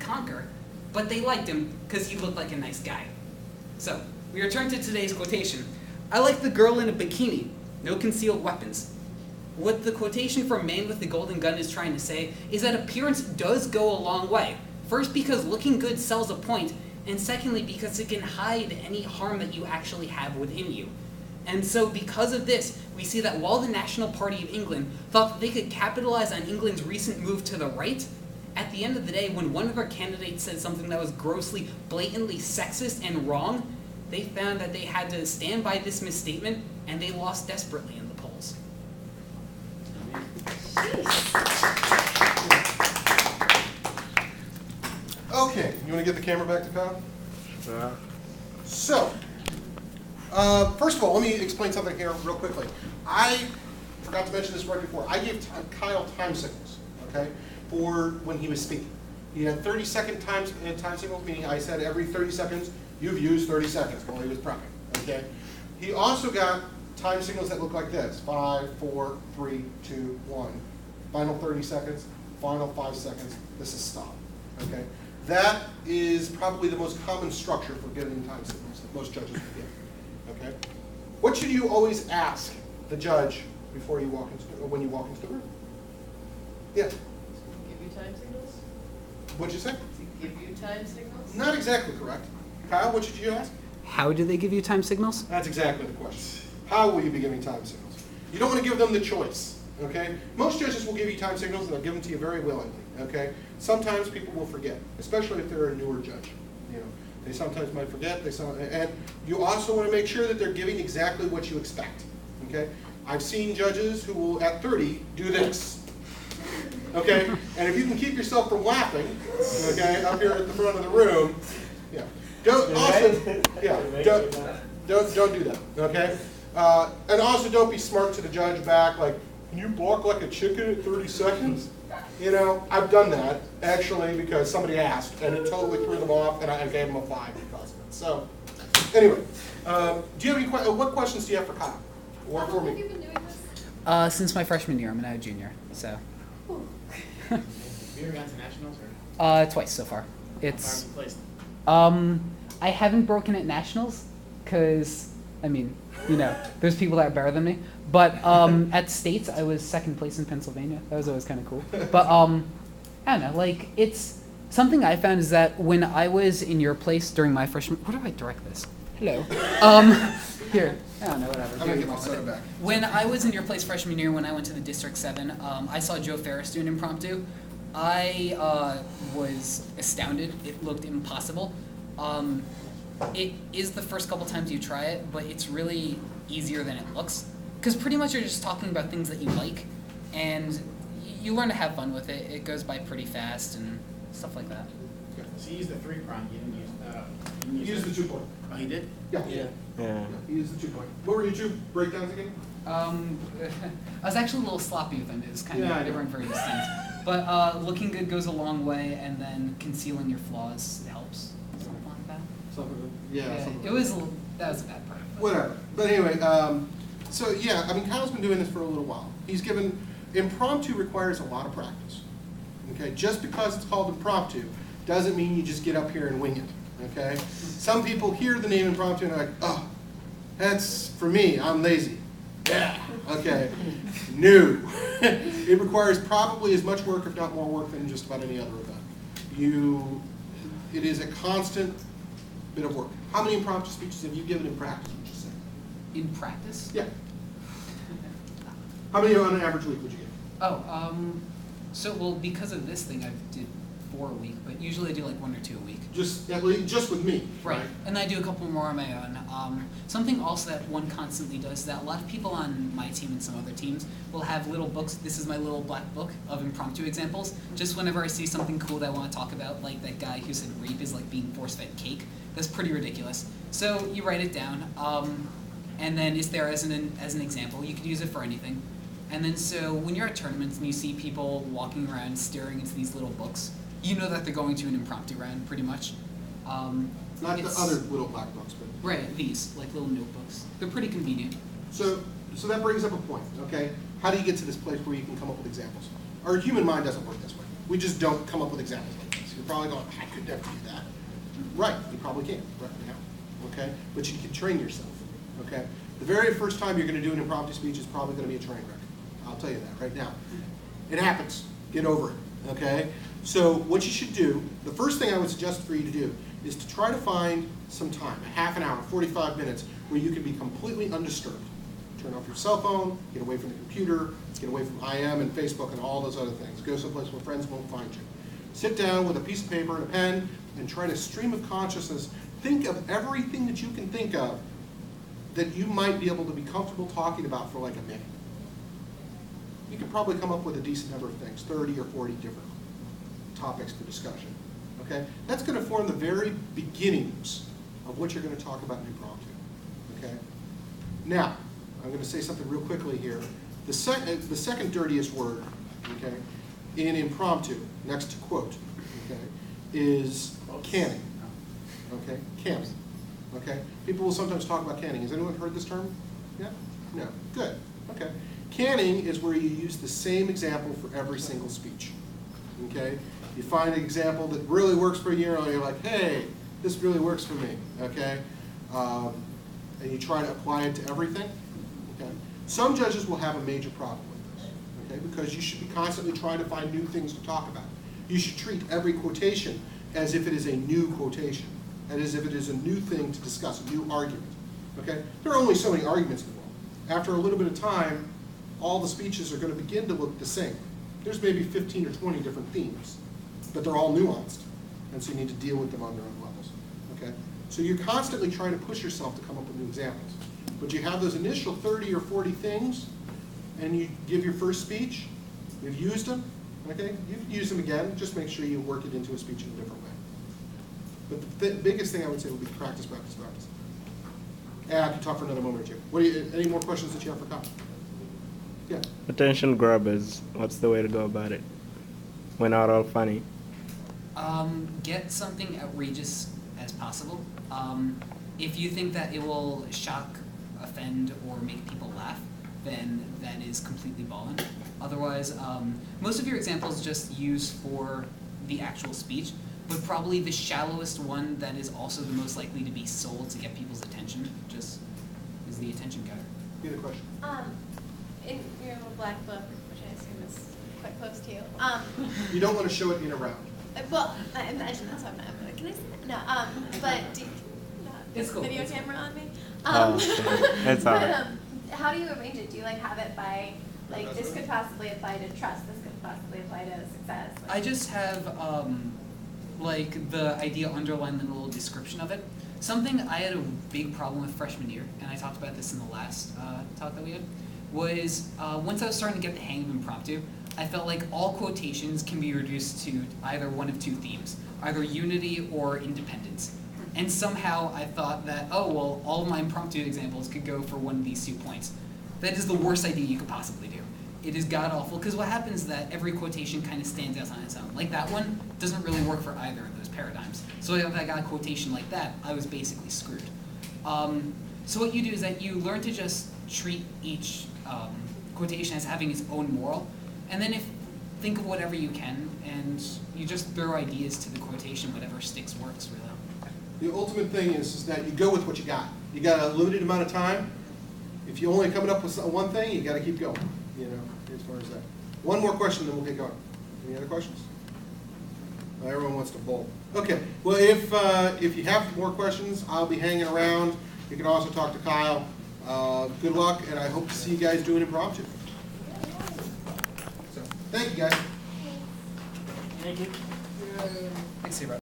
conquer, but they liked him because he looked like a nice guy. So, we return to today's quotation. I like the girl in a bikini, no concealed weapons. What the quotation from Man with the Golden Gun is trying to say is that appearance does go a long way. First, because looking good sells a point, and secondly, because it can hide any harm that you actually have within you. And so because of this, we see that while the National Party of England thought that they could capitalize on England's recent move to the right, at the end of the day, when one of our candidates said something that was grossly, blatantly sexist and wrong, they found that they had to stand by this misstatement, and they lost desperately in the polls. Okay, you want to get the camera back to Kyle? Yeah. So, first of all, let me explain something here real quickly. I forgot to mention this right before. I gave Kyle time signals, okay, for when he was speaking. He had 30-second time signals, meaning I said every 30 seconds, you've used 30 seconds while he was prepping, okay? He also got time signals that look like this: 5, 4, 3, 2, 1. Final 30 seconds, final 5 seconds, this is stop, okay? That is probably the most common structure for giving time signals that most judges would give, okay? What should you always ask the judge before you walk into or when you walk into the room? Yeah. Give you time signals? What'd you say? To give you time signals? Not exactly correct. Kyle, what should you ask? How do they give you time signals? That's exactly the question. How will you be giving time signals? You don't want to give them the choice, okay? Most judges will give you time signals and they'll give them to you very willingly, okay? Sometimes people will forget, especially if they're a newer judge. You know, they sometimes might forget, and you also want to make sure that they're giving exactly what you expect, okay? I've seen judges who will, at 30, do this, okay? And if you can keep yourself from laughing, okay, up here at the front of the room, yeah. Don't do that, okay? And also don't be smart to the judge back, like, can you block like a chicken at 30 seconds? You know, I've done that, actually, because somebody asked, and it totally threw them off, and I gave them a 5 because of it. So, anyway, do you have any what questions do you have for Kyle? Or for Have me? you been doing this? Since my freshman year, I'm now a junior, so. Have you ever gone to nationals or Twice so far. It's, how far have you placed? I haven't broken at nationals, because, I mean, you know, there's people that are better than me. But at states, I was second place in Pennsylvania. That was always kind of cool. But I don't know, like, it's something I found is that when I was in your place during my freshman, where do I direct this? Hello. Here, I don't know, whatever. I'm gonna get my soda back. When I was in your place freshman year, when I went to the District 7, I saw Joe Ferris do an impromptu. I was astounded. It looked impossible. It is the first couple times you try it, but it's really easier than it looks. Because pretty much you're just talking about things that you like, and you learn to have fun with it. It goes by pretty fast and stuff like that. So you used the 3-prong, you didn't use He used the 2-point. Oh, he did? Yeah. Yeah. He used the 2-point. What were your 2 breakdowns again? I was actually a little sloppy with them. It was kind of, Yeah, I they know. weren't very distinct. But looking good goes a long way, and then concealing your flaws helps. Something like that. Something. Yeah. Something. It was, that was a bad part. Whatever. But anyway, so yeah, I mean, Kyle's been doing this for a little while. He's given, impromptu requires a lot of practice. Okay, just because it's called impromptu doesn't mean you just get up here and wing it. Okay, some people hear the name impromptu and are like, oh, that's for me, I'm lazy. Yeah, okay, no. It requires probably as much work, if not more work, than just about any other event. It is a constant bit of work. How many impromptu speeches have you given in practice, would you say? In practice? Yeah. How many on an average week would you give? Oh, so, well, because of this thing, I did 4 a week, but usually I do like 1 or 2 a week. Just with me, Right, and I do a couple more on my own. Something also that one constantly does is that a lot of people on my team and some other teams will have little books. This is my little black book of impromptu examples. Just whenever I see something cool that I want to talk about, like that guy who said rape is like being force-fed cake. That's pretty ridiculous. So you write it down, and then it's there as an example. You could use it for anything. And then so when you're at tournaments and you see people walking around staring into these little books, you know that they're going to an impromptu round, pretty much. Not the other little black books, but Right, these, like little notebooks. They're pretty convenient. so that brings up a point, okay? How do you get to this place where you can come up with examples? Our human mind doesn't work this way. We just don't come up with examples like this. You're probably going, I could never do that. Right, you probably can right now, okay? But you can train yourself, okay? The very first time you're going to do an impromptu speech is probably going to be a train wreck. I'll tell you that right now. It happens. Get over it, okay? So what you should do, the first thing I would suggest for you to do is to try to find some time, a half an hour, 45 minutes, where you can be completely undisturbed. Turn off your cell phone, get away from the computer, get away from IM and Facebook and all those other things. Go someplace where friends won't find you. Sit down with a piece of paper and a pen and try to stream of consciousness. Think of everything that you can think of that you might be able to be comfortable talking about for like a minute. You can probably come up with a decent number of things, 30 or 40 different topics for discussion. Okay? That's going to form the very beginnings of what you're going to talk about in impromptu. Okay? Now, I'm going to say something real quickly here. The second dirtiest word, okay, in impromptu, next to quote, okay, is canning. Okay? Canning. Okay? People will sometimes talk about canning. Has anyone heard this term? Yeah? No. Good. Okay. Canning is where you use the same example for every single speech. Okay? You find an example that really works for you, and you're like, hey, this really works for me. Okay? And you try to apply it to everything. Okay? Some judges will have a major problem with this. Okay? Because you should be constantly trying to find new things to talk about. You should treat every quotation as if it is a new quotation, and as if it is a new thing to discuss, a new argument. Okay? There are only so many arguments in the world. After a little bit of time, all the speeches are going to begin to look the same. There's maybe 15 or 20 different themes, but they're all nuanced, and so you need to deal with them on their own levels. Okay? So you're constantly trying to push yourself to come up with new examples. But you have those initial 30 or 40 things, and you give your first speech, you've used them, okay? You can use them again, just make sure you work it into a speech in a different way. But the biggest thing I would say would be practice, practice, practice. Yeah, I could talk for another moment or two. Any more questions that you have for Kyle? Yeah. Attention grubbers, what's the way to go about it? We're not all funny. Get something outrageous as possible. If you think that it will shock, offend, or make people laugh, then that is completely ballin'. Otherwise, most of your examples just use for the actual speech, but probably the shallowest one that is also the most likely to be sold to get people's attention just is the attention getter. You had a question? In your little black book, which I assume is quite close to you. You don't want to show it in a round. Well, I imagine that's what I'm not. Can I say that? No. But do you, It's cool. video It's cool. camera on me. It's all right. But how do you arrange it? Do you like have it by like this could possibly apply to trust, this could possibly apply to success? Like, I just have like the idea underlined in a little description of it. Something I had a big problem with freshman year, and I talked about this in the last talk that we had, was once I was starting to get the hang of impromptu, I felt like all quotations can be reduced to either one of two themes, either unity or independence. And somehow I thought that, oh, well, all of my impromptu examples could go for one of these 2 points. That is the worst idea you could possibly do. It is god-awful, because what happens is that every quotation kind of stands out on its own. Like that one doesn't really work for either of those paradigms. So if I got a quotation like that, I was basically screwed. So what you do is that you learn to just treat each quotation as having its own moral, and then think of whatever you can, and you just throw ideas to the quotation, whatever sticks works, really. The ultimate thing is that you go with what you got. You got a limited amount of time. If you're only coming up with one thing, you got to keep going, you know, as far as that. One more question, then we'll get going. Any other questions? Everyone wants to bowl. Okay, well, if you have more questions, I'll be hanging around. You can also talk to Kyle. Good luck, and I hope to see you guys doing impromptu. So, thank you, guys. Thank you. Thanks, Cedar.